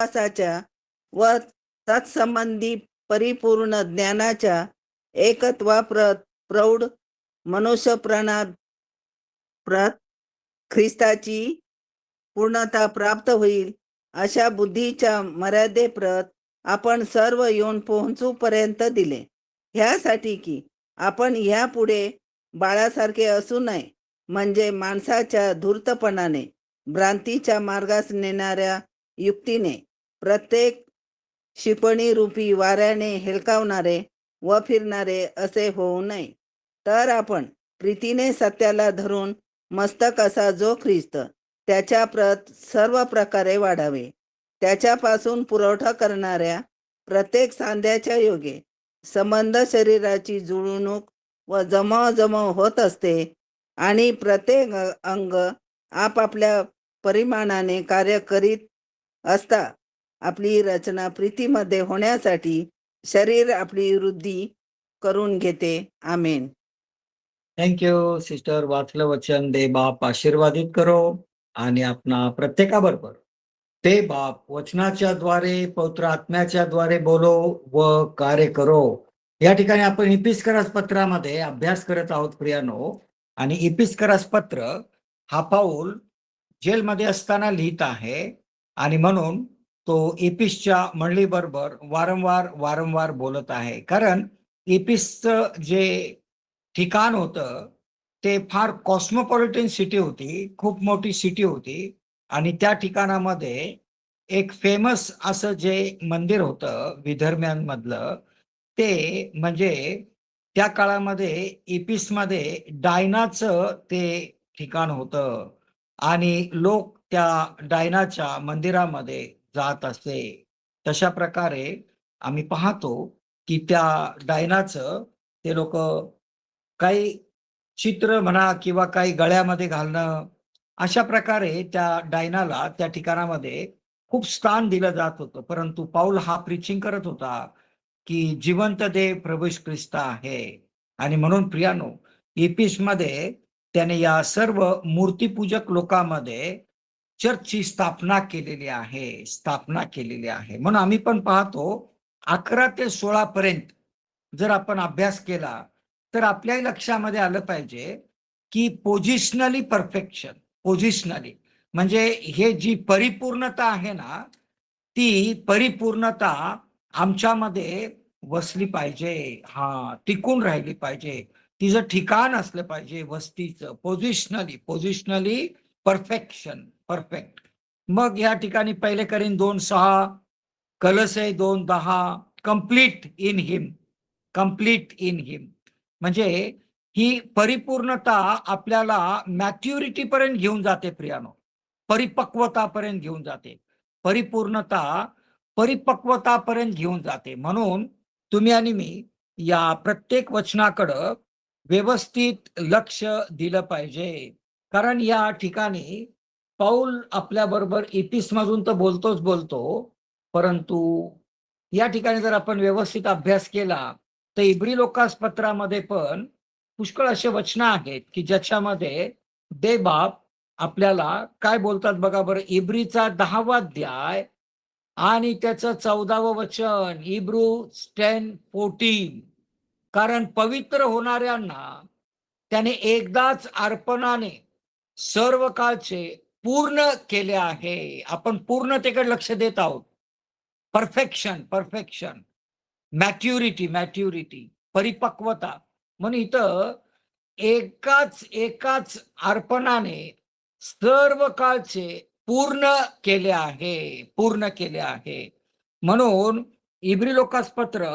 विश्वासाच्या व तत्संबंधी परिपूर्ण ज्ञानाच्या प्रौढ मनुष्यप्रणात ख्रिस्ताची पूर्णता प्राप्त होईल अशा बुद्धीच्या मर्यादेप्रत आपण सर्व येऊन पोहोचूपर्यंत दिले, ह्यासाठी की आपण ह्यापुढे बाळासारखे असू नये, म्हणजे माणसाच्या धूर्तपणाने भ्रांतीच्या मार्गास नेणाऱ्या युक्तीने प्रत्येक शिपणी रूपी वाऱ्याने हेलकावणारे व फिरणारे असे होऊ नये, तर आपण प्रीतीने सत्याला धरून मस्तक असा जो ख्रिस्त त्याच्या प्रत सर्व प्रकारे वाढावे. त्याच्यापासून पुरवठा करणाऱ्या प्रत्येक सांध्याच्या योगे संबंध शरीराची जुळवणूक व जमव होत असते आणि प्रत्येक अंग आपापल्या परिमाणाने कार्य करीत असता आपली रचना प्रीतीमध्ये होण्यासाठी शरीर आपली वृद्धी करून घेते. आमेन. Thank you sister. वाचलं वचन दे बाप आशीर्वादित करो आणि आपणा प्रत्येकाबरोबर ते बाप वचनाच्या द्वारे पवित्र आत्म्याच्या द्वारे बोलो व कार्य करो. या ठिकाणी आपण इपिस्करास पत्रामध्ये अभ्यास करत आहोत प्रियानो. आणि इपिस्करास पत्र हा पाऊल जेलमध्ये असताना लिहित आहे आणि म्हणून तो इपिसच्या मंडळीबरोबर वारंवार बोलत आहे. कारण इपिसचं जे ठिकाण होतं ते फार कॉस्मोपॉलिटन सिटी होती, खूप मोठी सिटी होती. आणि त्या ठिकाणामध्ये एक फेमस असं जे मंदिर होतं विधर्म्यांमधलं, ते म्हणजे त्या काळामध्ये इपिसमध्ये डायनाचं ते ठिकाण होतं आणि लोक त्या डायनाच्या मंदिरामध्ये जात असते. तशा प्रकारे आम्ही पाहतो की त्या डायनाचं ते लोक काही चित्र म्हणा किंवा काही गळ्यामध्ये घालणं, अशा प्रकारे त्या डायनाला त्या ठिकाणामध्ये खूप स्थान दिलं जात होतं. परंतु पाऊल हा प्रीचिंग करत होता की जिवंत देव प्रभू येशू ख्रिस्त आहे. आणि म्हणून प्रियानो, इपिसमध्ये त्याने या सर्व मूर्तीपूजक लोकांमध्ये चर्चची स्थापना केलेली आहे. म्हणून आम्ही पण पाहतो 11 ते 16 पर्यंत जर आपण अभ्यास केला तर आपल्याही लक्षामध्ये आलं पाहिजे की पोझिशनली म्हणजे हे जी परिपूर्णता आहे ना, ती परिपूर्णता आमच्यामध्ये वसली पाहिजे. टिकून राहिली पाहिजे. तिचं ठिकाण असलं पाहिजे वस्तीचं. पोझिशनली परफेक्ट. मग या ठिकाणी 1 करीन 2:6, कलसे 2:10, कम्प्लीट इन हिम. म्हणजे ही परिपूर्णता आपल्याला मॅच्युरिटी पर्यंत घेऊन जाते प्रियानो, परिपक्वतापर्यंत घेऊन जाते. परिपक्वतापर्यंत घेऊन जाते. म्हणून तुम्ही आणि मी या प्रत्येक वचनाकडं व्यवस्थित लक्ष दिलं पाहिजे. कारण या ठिकाणी पाऊल आपल्या बरोबर इपिसमधून तर बोलतो, परंतु या ठिकाणी जर आपण व्यवस्थित अभ्यास केला तर इब्री लोकास पत्रामध्ये पण पुष्कळ असे वचन आहेत की ज्याच्यामध्ये दे बाप आपल्याला काय बोलतात बघा बरं. इब्रीचा 10वा अध्याय आणि त्याचं 14वं वचन, इब्रू 10:14. कारण पवित्र होणाऱ्यांना त्याने एकदाच अर्पणाने सर्व काळचे पूर्ण केले आहे. आपण पूर्णतेकडे लक्ष देत आहोत. परफेक्शन, मॅच्युरिटी, परिपक्वता. म्हणून इथं एकाच अर्पणाने सर्व काळचे पूर्ण केले आहे. म्हणून इब्री लोकास पत्र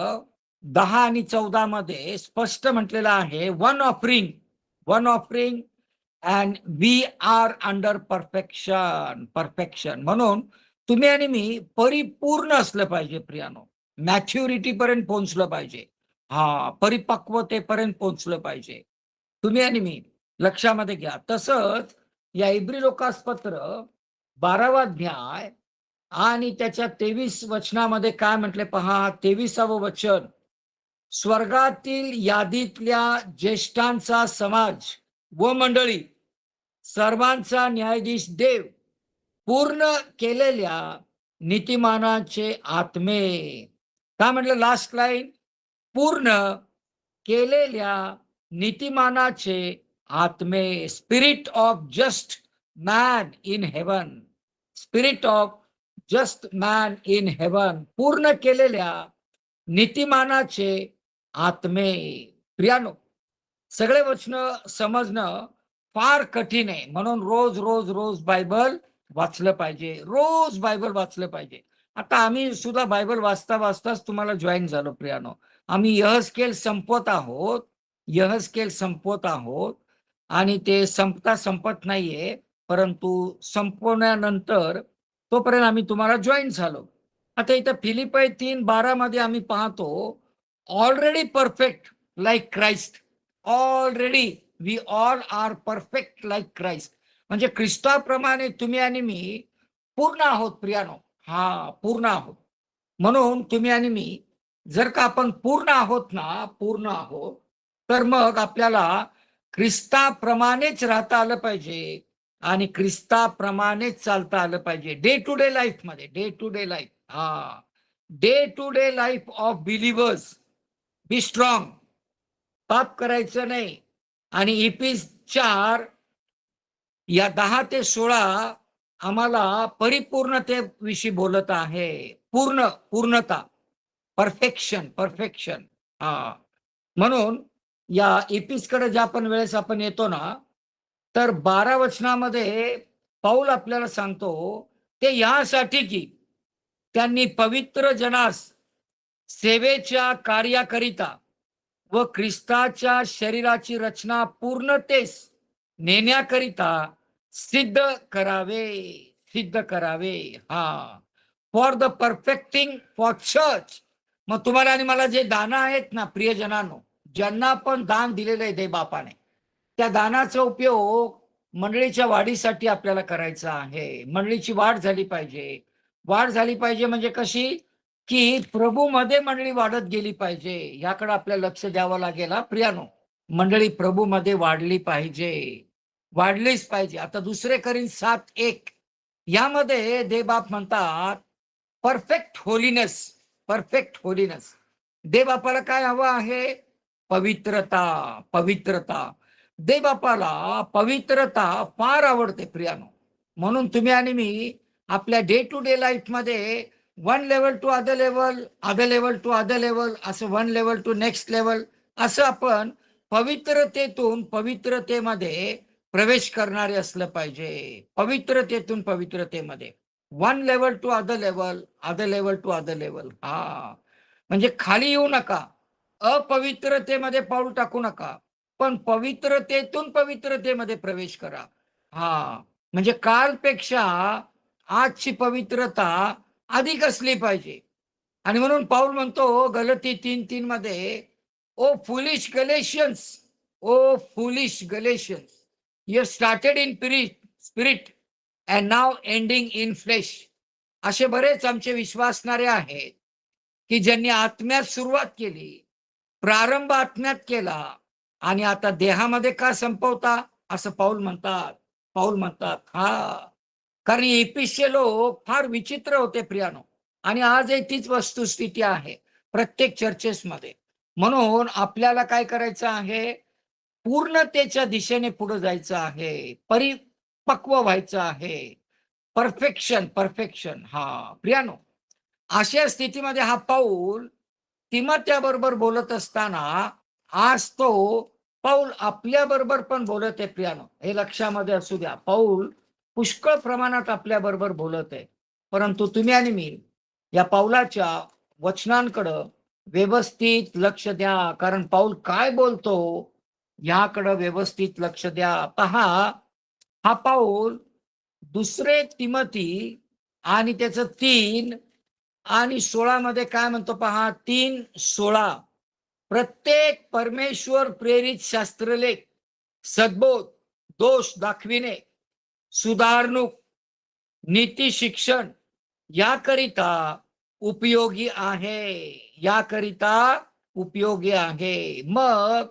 10 आणि 14 मध्ये स्पष्ट म्हटलेलं आहे, one offering and we are under perfection. म्हणून तुम्ही आणि मी परिपूर्ण असलं पाहिजे प्रियानो. मॅच्युरिटी पर्यंत पोहोचलं पाहिजे. परिपक्वतेपर्यंत पोहोचलं पाहिजे. तुम्ही आणि मी लक्षामध्ये घ्या. तसंच या इब्री लोकास पत्र 12वा अध्याय आणि त्याच्या 23 वचनामध्ये काय म्हटले पहा. 23वं वचन, स्वर्गातील यादीतल्या ज्येष्ठांचा समाज व मंडळी, सर्वांचा न्यायाधीश देव, पूर्ण केलेल्या नीतिमानाचे आत्मे. काय म्हटलं लास्ट लाईन? पूर्ण केलेल्या नीतिमानाचे आत्मे. Spirit of just man in heaven. Spirit of just man in heaven. पूर्ण केलेल्या नीतिमानाचे आत्मे. प्रियानो, सगळे वचन समजणं फार कठीण आहे. म्हणून रोज रोज रोज बायबल वाचलं पाहिजे. रोज बायबल वाचलं पाहिजे. आता आम्ही सुद्धा बायबल वाचता वाचताच तुम्हाला जॉईन झालो प्रियानो. आम्ही यहस्केल संपवत आहोत. यहस्केल संपवत आहोत आणि ते संपत नाहीये, परंतु संपवण्यानंतर तोपर्यंत आम्ही तुम्हाला जॉईन झालो. आता इथं फिलिपी 3:12 मध्ये आम्ही पाहतो, already perfect like Christ. Already we all are perfect like Christ. म्हणजे ख्रिस्ताप्रमाणे तुम्ही आणि मी पूर्ण आहोत प्रियानो. पूर्ण आहोत. म्हणून तुम्ही आणि मी जर का आपण पूर्ण आहोत ना, पूर्ण आहोत, तर मग आपल्याला ख्रिस्ताप्रमाणेच राहता आलं पाहिजे आणि ख्रिस्ताप्रमाणेच चालता आलं पाहिजे. डे टू डे लाईफ मध्ये. Day to day life. Day to day life of believers. Be strong. पाप करायचं नाही. आणि इफिस 4 या 10 ते 16 आम्हाला परिपूर्णतेविषयी बोलत आहे. पूर्णता. परफेक्शन. म्हणून या इफिसकडे ज्या पण वेळेस आपण येतो ना, तर 12 वचनामध्ये पाऊल आपल्याला सांगतो, ते यासाठी की त्यांनी पवित्र जनास सेवेच्या कार्याकरिता व ख्रिस्ताच्या शरीराची रचना पूर्णतेस नेण्याकरिता सिद्ध करावे. For the perfecting for church. मग तुम्हाला आणि मला जे दान आहेत ना प्रियजनांनो, ज्यांना पण दान दिलेलं आहे देवबापाने, त्या दानाचा उपयोग मंडळीच्या वाढीसाठी आपल्याला करायचा आहे. मंडळीची वाढ झाली पाहिजे. वाढ झाली पाहिजे म्हणजे कशी? की प्रभूमध्ये मंडळी वाढत गेली पाहिजे. याकडे आपल्याला लक्ष द्यावं लागेल प्रियानो. मंडळी प्रभूमध्ये वाढली पाहिजे. वाढलीच पाहिजे. आता 2 कोरिन्थ 7:1 यामध्ये देवबाप म्हणतात परफेक्ट होलीनेस. Perfect holiness. देवबापाला काय हवं आहे? पवित्रता. देवबापाला पवित्रता फार आवडते प्रियानो. म्हणून तुम्ही आणि मी आपल्या डे टू डे लाईफ मध्ये one level to other level, other level to other level, असं one level to next level, असं आपण पवित्रतेतून पवित्रतेमध्ये प्रवेश करणारे असलं पाहिजे. पवित्रतेतून पवित्रतेमध्ये one level to other level, other level to other level. म्हणजे खाली येऊ नका, अपवित्रतेमध्ये पाऊल टाकू नका, पण पवित्रतेतून पवित्रतेमध्ये प्रवेश करा. म्हणजे कालपेक्षा आजची पवित्रता अधिक असली पाहिजे. आणि म्हणून पाऊल म्हणतो गलती 3:3 मध्ये, o foolish Galatians, you started in spirit and now ending in flesh. असे बरेच आमचे विश्वासणारे आहेत की ज्यांनी आत्म्यात सुरुवात केली, प्रारंभ आत्म्यात केला आणि आता देहामध्ये का संपवता, असं पाऊल म्हणतात. कारण इफिसचे लोक फार विचित्र होते प्रियानो. आणि आजही तीच वस्तुस्थिती आहे प्रत्येक चर्चेसमध्ये. म्हणून आपल्याला काय करायचं आहे? पूर्णतेच्या दिशेने पुढे जायचं आहे. परिपक्व व्हायचं आहे. परफेक्शन. प्रियानो, अशा स्थितीमध्ये हा पाऊल तिमोथेबरोबर बोलत असताना आज तो पाऊल आपल्या बरोबर पण बोलत आहे प्रियानो. हे लक्षामध्ये असू द्या. पाऊल पुष्कळ प्रमाणात आपल्या बरोबर बोलत आहे. परंतु तुम्ही आणि मी या पाऊलाच्या वचनांकडं व्यवस्थित लक्ष द्या. कारण पाऊल काय बोलतो याकडं व्यवस्थित लक्ष द्या. पहा, हा पाऊल 2 तिमोथी आणि त्याचं 3 आणि 16 मध्ये काय म्हणतो पहा. 3:16, प्रत्येक परमेश्वर प्रेरित शास्त्रलेख सद्बोध, दोष दाखविणे, सुधारणूक, नीती शिक्षण याकरिता उपयोगी आहे. मग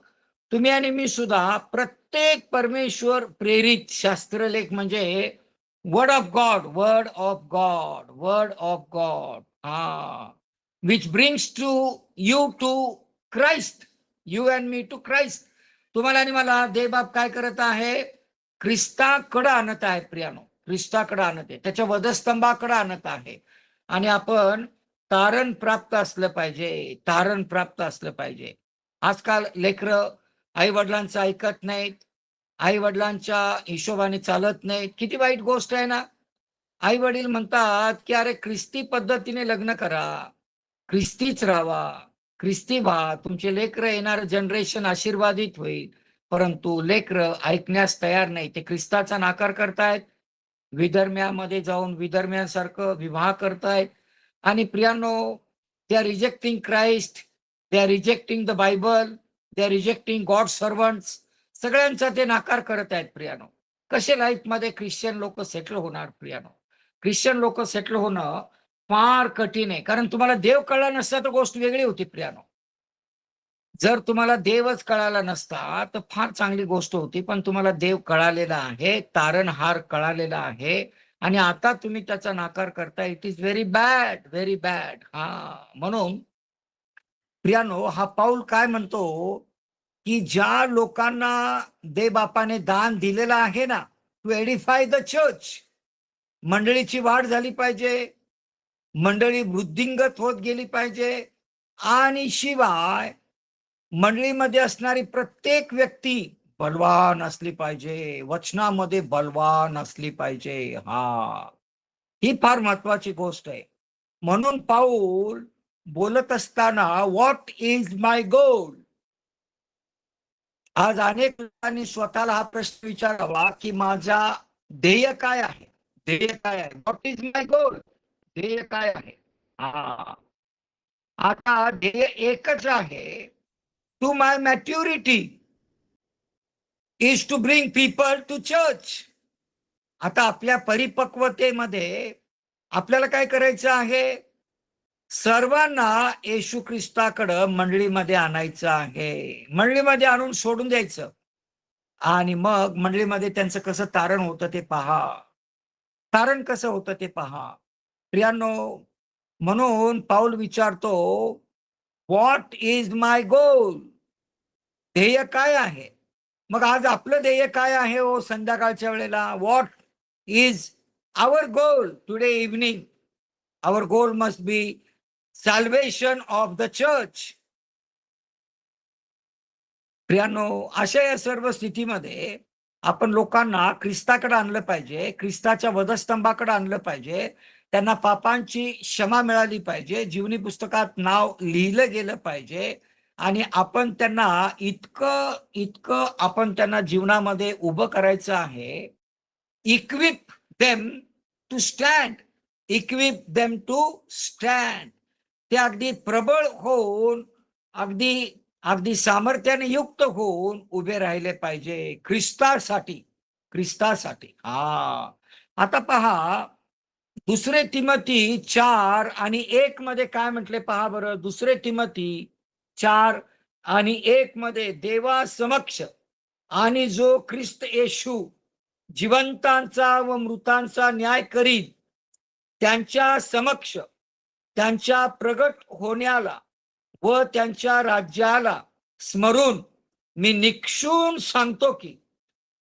तुम्ही आणि मी सुद्धा प्रत्येक परमेश्वर प्रेरित शास्त्रलेख म्हणजे word of God, word of God, word of God. हा, which brings you to Christ, you and me to Christ. तुम्हाला आणि मला देवबाप काय करत आहे? ख्रिस्ताकडे आणत आहे प्रियानो, ख्रिस्ताकडे आणत आहे, त्याच्या वधस्तंभाकडे आणत आहे. आणि आपण तारण प्राप्त असलं पाहिजे, तारण प्राप्त असलं पाहिजे. आजकाल लेकरं आई वडिलांचं ऐकत नाहीत, आई वडिलांच्या हिशोबाने चालत नाहीत. किती वाईट गोष्ट आहे ना. आई वडील म्हणतात की अरे ख्रिस्ती पद्धतीने लग्न करा, ख्रिस्तीच राहावा, ख्रिस्ती व्हा, तुमचे लेकरं येणारं जनरेशन आशीर्वादित होईल. परंतु लेकरं ऐकण्यास तयार नाही, ते ख्रिस्ताचा नाकार करतायत, विधर्म्यामध्ये जाऊन विधर्म्यांसारखं विवाह करतायत. आणि प्रियानो, they are rejecting Christ, they are rejecting the Bible, they are rejecting God servants. सगळ्यांचा ते नाकार करत आहेत प्रियानो. कसे लाईफमध्ये ख्रिश्चन लोक सेटल होणार प्रियानो? ख्रिश्चन लोक सेटल होणं फार कठीण आहे, कारण तुम्हाला देव कळला नसता तर गोष्ट वेगळी होती प्रियानो. जर तुम्हाला देवच कळाला नसता तर फार चांगली गोष्ट होती, पण तुम्हाला देव कळालेला आहे, तारणहार कळालेला आहे, आणि आता तुम्ही त्याचा नाकार करता. It is very bad, very bad. हा, म्हणून प्रियानो, हा पाऊल काय म्हणतो की ज्या लोकांना देवबापाने दान दिलेलं आहे ना, टू एडिफाय द चर्च, मंडळीची वाढ झाली पाहिजे, मंडळी वृद्धिंगत होत गेली पाहिजे, आणि शिवाय मंडळीमध्ये असणारी प्रत्येक व्यक्ती बलवान असली पाहिजे, वचनामध्ये बलवान असली पाहिजे. हा, ही फार महत्वाची गोष्ट आहे. म्हणून पाऊल बोलत असताना व्हॉट इज माय गोल. आज अनेक लोकांनी स्वतःला हा प्रश्न विचारावा की माझा ध्येय काय आहे, ध्येय काय आहे, व्हॉट इज माय गोल, ध्येय काय आहे. हा, आता ध्येय एकच आहे, to my maturity is to bring people to church. आता आपल्या परिपक्वतेमध्ये आपल्याला काय करायचं आहे? सर्वांना येशू ख्रिस्ताकडं मंडळीमध्ये आणायचं आहे, मंडळीमध्ये आणून सोडून द्यायचं, आणि मग मंडळीमध्ये त्यांचं कसं तारण होतं ते पहा, तारण कसं होतं ते पहा प्रियांनो. म्हणून पाऊल विचारतो, व्हॉट इज माय गोल, ध्येय काय आहे. मग आज आपलं ध्येय काय आहे हो संध्याकाळच्या वेळेला? What is our goal today evening? Our goal must be salvation of the church. प्रियानो, अशा या सर्व स्थितीमध्ये आपण लोकांना ख्रिस्ताकडे आणलं पाहिजे, ख्रिस्ताच्या वधस्तंभाकडे आणलं पाहिजे, त्यांना पापांची क्षमा मिळाली पाहिजे, जीवनी पुस्तकात नाव लिहिलं गेलं पाहिजे, आणि आपण त्यांना इतकं इतकं आपण त्यांना जीवनामध्ये उभं करायचं आहे. Equip them to stand, equip them to stand. ते अगदी प्रबळ होऊन, अगदी अगदी सामर्थ्याने युक्त होऊन उभे राहिले पाहिजे ख्रिस्तासाठी, ख्रिस्तासाठी. हा, आता पहा, 2 तिमोथी 4:1 मध्ये काय म्हटले पहा बरं. 2 तिमोथी 4:1 मध्ये, देवा समक्ष आणि जो ख्रिस्त येशू जिवंतांचा व मृतांचा न्याय करीत, त्यांच्या समक्ष त्यांच्या प्रगट होण्याला व त्यांच्या राज्याला स्मरून मी निक्षून सांगतो की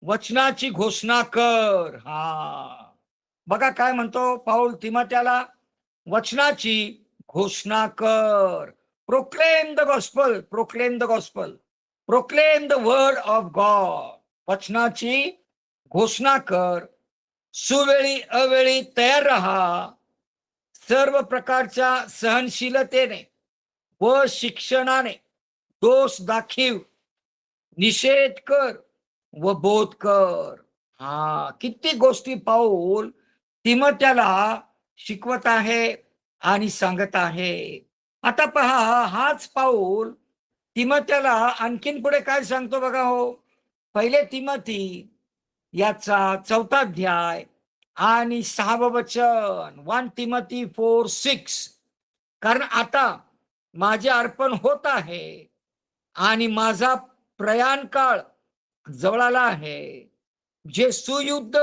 वचनाची घोषणा कर. हा, बघा काय म्हणतो पाऊल तिमोथेला, वचनाची घोषणा कर. Proclaim the gospel, proclaim the gospel, proclaim the word of God. वचनाची घोषणा कर, सुवेळी अवेळी तयार राहा, सर्व प्रकारच्या सहनशीलतेने व शिक्षणाने दोष दाखीव, निषेध कर व बोध कर. हा, किती गोष्टी पाऊल तिमोथेला शिकवत आहे आणि सांगत आहे. आता पहा, हाच पाऊल तिमोथेला आणखीन पुढे काय सांगतो बघा हो. 1 तिमोथी याचा 4था अध्याय आणि 6वं वचन, 1 तिमोथी 4:6. कारण आता माझे अर्पण होत आहे आणि माझा प्रयाण काळ जवळ आला आहे. जे सुयुद्ध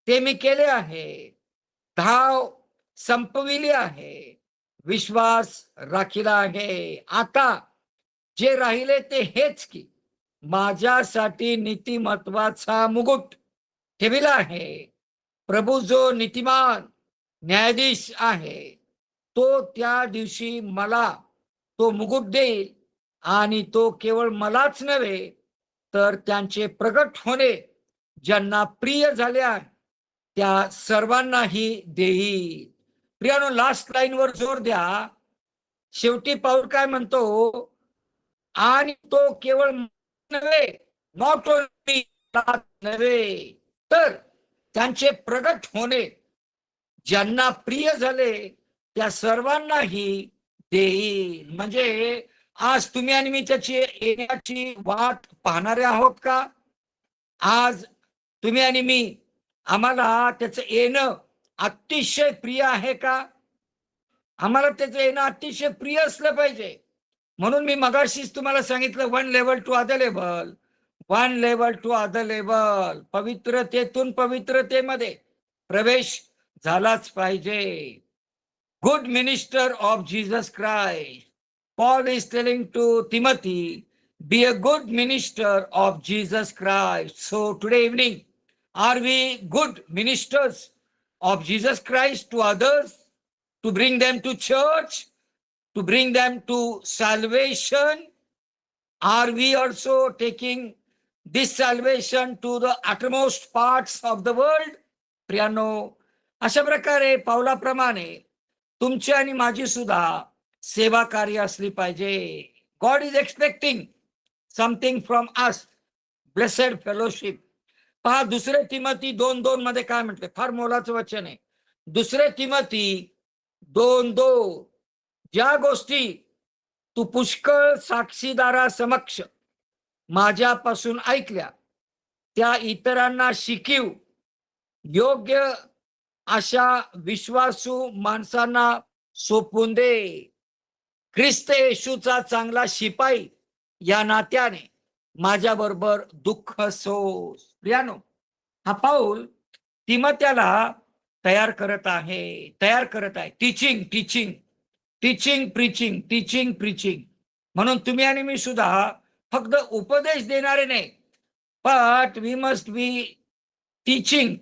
ते मी केले आहे. धाव संपविली आहे. विश्वास राखीला आहे. आता जे राहिले ते हेच की माझ्यासाठी नीतिमत्वाचा मुकुट ठेविला आहे. प्रभू जो नीतिमान न्यायाधीश आहे, तो त्या दिवशी मला तो मुकुट देईल आणि तो केवळ मलाच नव्हे तर त्यांचे प्रगट होणे ज्यांना प्रिय झाले आहे त्या सर्वांनाही देईल. प्रियानो, लास्ट लाईन वर जोर द्या. शेवटी पाऊल काय म्हणतो? आणि तो केवळ नव्हे, नॉट ओनली नव्हे तर त्यांचे प्रगट होणे ज्यांना प्रिय झाले त्या सर्वांनाही देईल. म्हणजे आज तुम्ही आणि मी त्याची येण्याची वाट पाहणारे आहोत का? आज तुम्ही आणि मी आम्हाला त्याचं येणं अतिशय प्रिय आहे का? आम्हाला त्याचं येणं अतिशय प्रिय असलं पाहिजे. म्हणून मी मगाशीच तुम्हाला सांगितलं, one level to other level, one level to other level. पवित्रतेतून पवित्रतेमध्ये प्रवेश झालाच पाहिजे. Good minister of Jesus Christ. Paul is telling to Timothy, be a good minister of Jesus Christ. So today evening, are we good ministers of Jesus Christ to others, to bring them to church, to bring them to salvation? Are we also taking this salvation to the uttermost parts of the world? प्रियानो, अशा प्रकारे पावलाप्रमाणे तुमची आणि माझी सुद्धा सेवा कार्य असली पाहिजे. God is expecting something from us, blessed fellowship. पहा, 2 तिमोथी 2:2 मध्ये काय म्हटले? फार मोलाचं वचन आहे. 2 तिमोथी 2:2, ज्या गोष्टी तू पुष्कळ साक्षीदारा समक्ष माझ्यापासून ऐकल्या त्या इतरांना शिकीव, योग्य अशा विश्वासू माणसांना सोपून दे. ख्रिस्त येशूचा चांगला शिपाई या नात्याने माझ्याबरोबर दुःख सोस. प्रियानो, हा पाऊल तिमोथेला तयार करत आहे. Teaching teaching teaching preaching, teaching preaching. म्हणून तुम्ही आणि मी सुद्धा फक्त उपदेश देणारे नाही, but we must be teaching.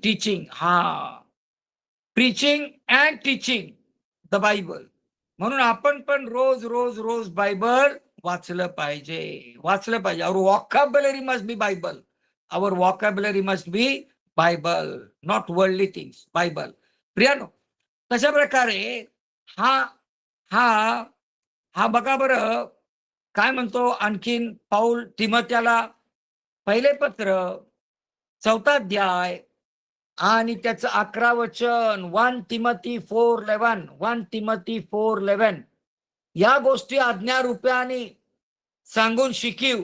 Preaching and teaching the Bible. म्हणून आपण पण रोज रोज रोज बायबल वाचलं पाहिजे. Our vocabulary must be Bible. Our vocabulary must be Bible, not worldly things, Bible. प्रियानो, तशा प्रकारे हा हा हा बघा बरं काय म्हणतो आणखीन पाऊल तिमोथेला. पहिले पत्र 4 अध्याय आणि त्याचं 11 वचन, 1 तिमोथी 4:11, 1 तिमोथी 4:11. या गोष्टी आज्ञारूपाने सांगून शिकीव.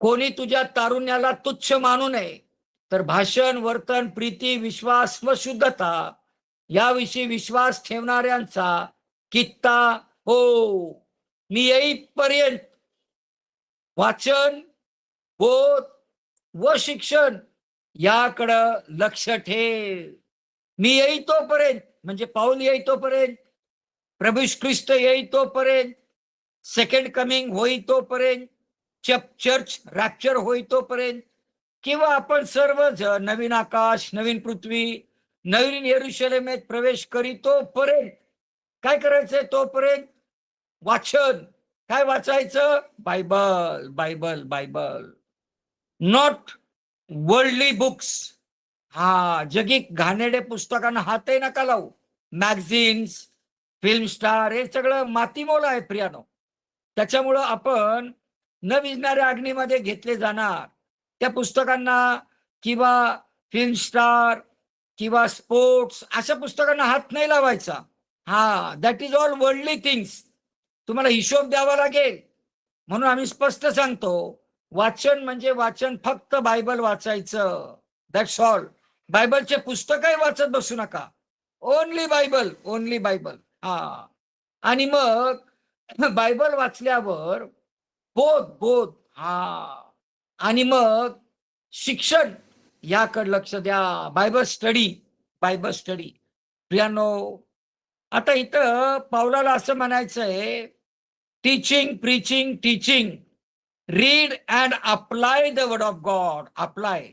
कोणी तुझ्या तारुण्याला तुच्छ मानू नये, तर भाषण, वर्तन, प्रीती, विश्वास व शुद्धता याविषयी विश्वास ठेवणाऱ्यांचा कित्ता हो. मी येईपर्यंत वाचन, बोध व शिक्षण याकडं लक्ष ठेव. मी येई तोपर्यंत, म्हणजे पाऊल येई तोपर्यंत, प्रभू ख्रिस्त येई तोपर्यंत, सेकंड कमिंग होई तोपर्यंत, चर्च रॅप्चर होई तोपर्यंत, किंवा आपण सर्वजण नवीन आकाश, नवीन पृथ्वी, नवीन यरुशलेमेत प्रवेश करीतोपर्यंत काय करायचंय? तोपर्यंत वाचन. काय वाचायचं? Bible, Bible, Bible. Not worldly books. जगी घाणेरडे पुस्तकांना हातही नका लावू. मॅगझिन्स, फिल्म स्टार, हे सगळं मातीमोल आहे प्रियानो. त्याच्यामुळं आपण न विझणाऱ्या अग्नीमध्ये घेतले जाणार. त्या पुस्तकांना किंवा फिल्म स्टार किंवा स्पोर्ट्स अशा पुस्तकांना हात नाही लावायचा. That is all worldly things. तुम्हाला हिशोब द्यावा लागेल. म्हणून आम्ही स्पष्ट सांगतो, वाचन म्हणजे वाचन, फक्त बायबल वाचायचं. That's all. बायबलचे पुस्तकही वाचत बसू नका. Only Bible, only Bible. आणि मग बायबल वाचल्यावर बोध. आणि मग शिक्षण. याकडे लक्ष द्या. Bible study, Bible study. प्रियानो, आता इथं पावलाला असं म्हणायचंय, teaching, preaching, teaching, read and apply the word of God. Apply,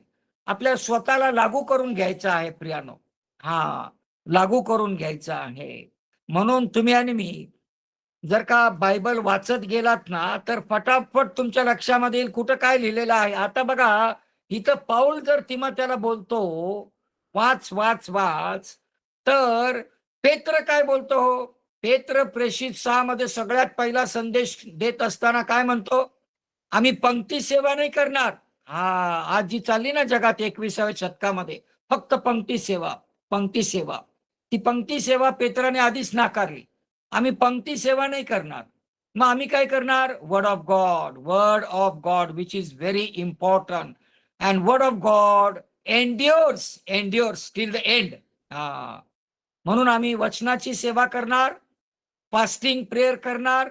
आपल्या स्वतःला लागू करून घ्यायचं आहे प्रियानो. हा, लागू करून घ्यायचं आहे. म्हणून तुम्ही आणि मी जर का बायबल वाचत गेलात ना, तर फटाफट तुमच्या लक्षामध्ये येईल कुठं काय लिहिलेलं आहे. आता बघा, इथं पाऊल जर तिमोथेला बोलतो, वाच वाच वाच, तर पेत्र काय बोलतो? पेत्र प्रेषित 6 मध्ये सगळ्यात पहिला संदेश देत असताना काय म्हणतो? आम्ही पंक्ती सेवा नाही करणार. हा, आज जी चालली ना जगात 21व्या शतकामध्ये, फक्त पंक्ती सेवा, पंक्ती सेवा. ती पंक्ती सेवा पेत्राने आधीच नाकारली. आम्ही पंक्ती सेवा नाही करणार. मग आम्ही काय करणार? Word of God, word of God, which is very important. And word of God endures, endures till the end. हा, म्हणून आम्ही वचनाची सेवा करणार, फास्टिंग प्रेयर करणार,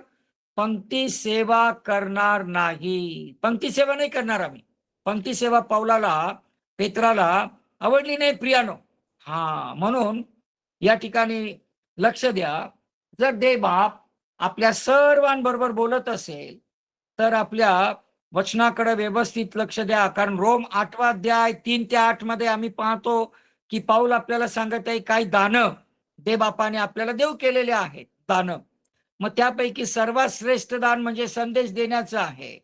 पंक्ती सेवा करणार नाही. पंक्ती सेवा नाही करणार आम्ही. पंक्ती सेवा पावलाला, पेत्राला आवडली नाही प्रियानो. हा, म्हणून या ठिकाणी लक्ष द्या. जर देव बाप आपल्या सर्वांबरोबर बोलत असेल तर आपल्या वचनाकडे व्यवस्थित लक्ष द्या. कारण रोम 8वा अध्याय 3 ते 8 मध्ये आम्ही पाहतो की पाऊल आपल्याला सांगत आहे काही दानं देव बापाने आपल्याला देऊ केलेले आहेत, दानं. मग त्यापैकी सर्वात श्रेष्ठ दान म्हणजे संदेश देण्याचं आहे,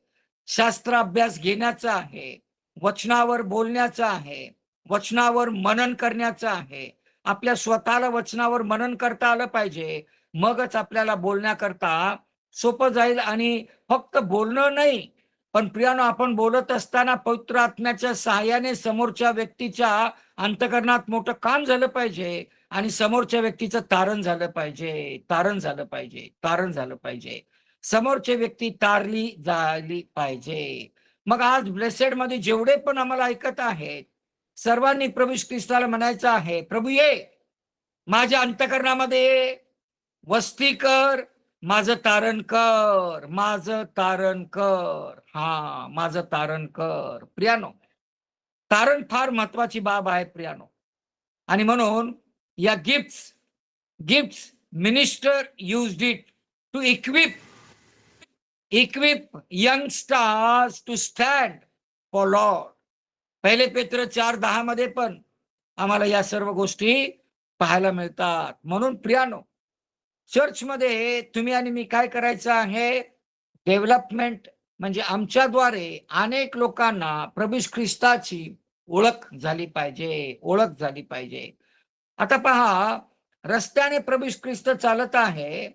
शास्त्र अभ्यास घेण्याचा आहे, वचनावर बोलण्याचं आहे, वचनावर मनन करण्याचं आहे. आपल्या स्वतःला वचनावर मनन करता आलं पाहिजे, मगच आपल्याला बोलण्याकरता सोपं जाईल. आणि फक्त बोलणं नाही, पण प्रियानो, आपण बोलत असताना पवित्र आत्म्याच्या सहाय्याने समोरच्या व्यक्तीच्या अंतःकरणात मोठं काम झालं पाहिजे आणि समोरच्या व्यक्तीचं तारण झालं पाहिजे, तारण झालं पाहिजे, तारण झालं पाहिजे. समोरची व्यक्ती तारली झाली पाहिजे. मग आज ब्लेसेड मध्ये जेवढे पण आम्हाला ऐकत आहेत, सर्वांनी प्रभू ख्रिस्ताला म्हणायचं आहे, प्रभू ये, माझ्या अंतःकरणामध्ये वस्ती कर, माझं तारण कर, माझं तारण कर. हा, माझं तारण कर. प्रियानो, तारण फार महत्वाची बाब आहे प्रियानो. आणि म्हणून या gifts, gifts minister used it to equip young stars to stand for Lord. पहिले पेत्र 4:10 मध्ये पण आम्हाला या सर्व गोष्टी पाहायला मिळतात. म्हणून प्रियानो, चर्चमध्ये तुम्ही आणि मी काय करायचं आहे? डेव्हलपमेंट म्हणजे आमच्याद्वारे अनेक लोकांना प्रभू ख्रिस्ताची ओळख झाली पाहिजे, ओळख झाली पाहिजे. आता पहा, रस्त्याने प्रभू ख्रिस्त चालत आहे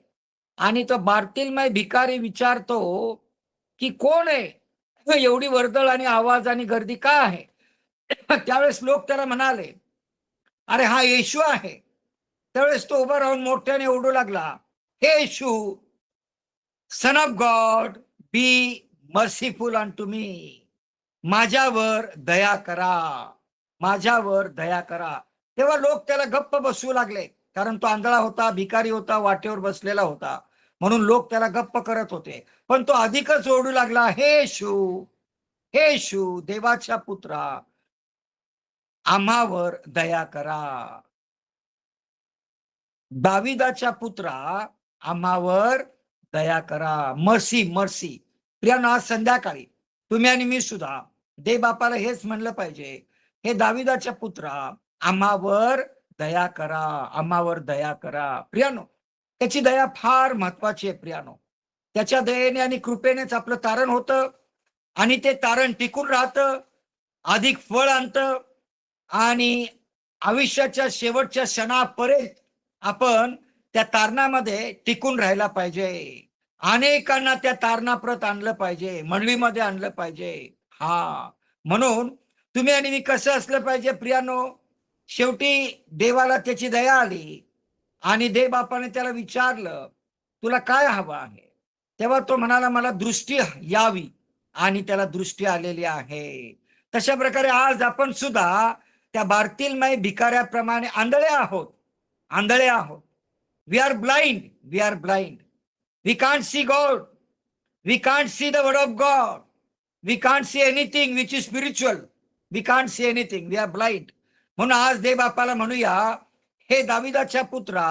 आणि तो बार्तिलमय भिकारी विचारतो की कोण आहे? एवढी वर्दळ आणि आवाज आणि गर्दी का आहे? त्यावेळेस लोक त्याला म्हणाले, अरे हा येशू आहे. त्यावेळेस तो उभा राहून मोठ्याने ओरडू लागला, हे Yeshu, son of God, be merciful unto me. माझ्यावर दया करा, माझ्यावर दया करा. तेव्हा लोक त्याला गप्प बसवू लागले, कारण तो आंधळा होता, भिकारी होता, वाटेवर बसलेला होता. म्हणून लोक त्याला गप्प करत होते. पण तो अधिकच ओरडू लागला, हे येशू, हे येशू, देवाच्या पुत्रा, आम्हावर दया करा. दाविदाच्या पुत्रा, आम्हावर दया करा. Mercy, mercy. प्रियानो, आज संध्याकाळी तुम्ही आणि मी सुद्धा देव बापाला हेच म्हणलं पाहिजे, हे दाविदाच्या पुत्रा, आम्हावर दया करा, आम्हावर दया करा. प्रियानो, त्याची दया फार महत्वाची आहे प्रियानो. त्याच्या दयेने आणि कृपेनेच आपलं तारण होतं आणि ते तारण टिकून राहतं, अधिक फळ आणतं आणि आयुष्याच्या शेवटच्या क्षणापर्यंत आपण त्या तारणामध्ये टिकून राहायला पाहिजे. अनेकांना त्या तारणाप्रत आणलं पाहिजे, मंडळीमध्ये आणलं पाहिजे. हा, म्हणून तुम्ही आणि मी कसं असलं पाहिजे प्रियानो? शेवटी देवाला त्याची दया आली आणि देव बापाने त्याला विचारलं, तुला काय हवं आहे? तेव्हा तो म्हणाला, मला दृष्टी यावी, आणि त्याला दृष्टी आलेली आहे. तशा प्रकारे आज आपण सुद्धा त्या बार्तिलमय भिकाऱ्याप्रमाणे आंधळे आहोत, आंधळे आहोत. We are blind, we are blind. We can't see God, we can't see the word of God, we can't see anything which is spiritual, we can't see anything, we are blind. म्हणून आज देव बापाला म्हणूया, हे दाविदाच्या पुत्रा,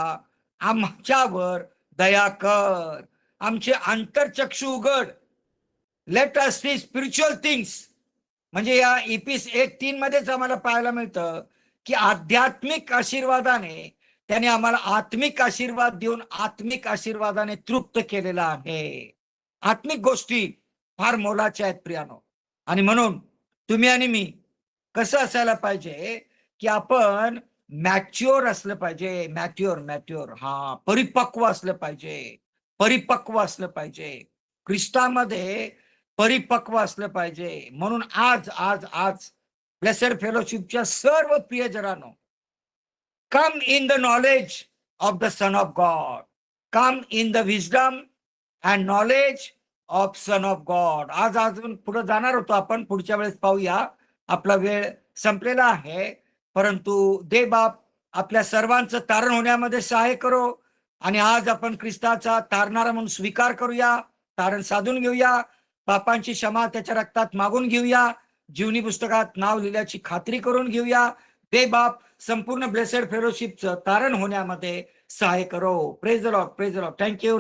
आमच्यावर दया कर, आमचे अंतरचक्षु उघड. Let us see spiritual things. म्हणजे या इपिस 1:3 मध्येच आम्हाला पाहायला मिळतं की आध्यात्मिक आशीर्वादाने त्याने आम्हाला आत्मिक आशीर्वाद देऊन आत्मिक आशीर्वादाने तृप्त केलेला आहे. आत्मिक गोष्टी फार मोलाच्या आहेत प्रियानो. आणि म्हणून तुम्ही आणि मी कसं असायला पाहिजे की आपण मॅच्युअर असलं पाहिजे. मॅच्युअर परिपक्व असलं पाहिजे. परिपक्व असलं पाहिजे. ख्रिस्तामध्ये परिपक्व असलं पाहिजे. म्हणून आज आज आज ब्लेसेड फेलोशिपच्या सर्व प्रियजनांनो, come in the knowledge of the son of God. Come in the wisdom and knowledge of son of God. आज अजून पुढे जाणार होतो आपण, पुढच्या वेळेस पाहूया. आपला वेळ संपलेला आहे. परंतु दे बाप आपल्या सर्वांचं तारण होण्यामध्ये सहाय्य करो. आणि आज आपण ख्रिस्ताचा तारणारा म्हणून स्वीकार करूया. तारण साधून घेऊया. पापांची क्षमा त्याच्या रक्तात मागून घेऊया. जीवनी पुस्तकात नाव लिहिल्याची खात्री करून घेऊया. दे बाप संपूर्ण ब्लेसेड फेलोशिपचं तारण होण्यामध्ये सहाय्य करो. Praise the Lord, praise the Lord. Thank you.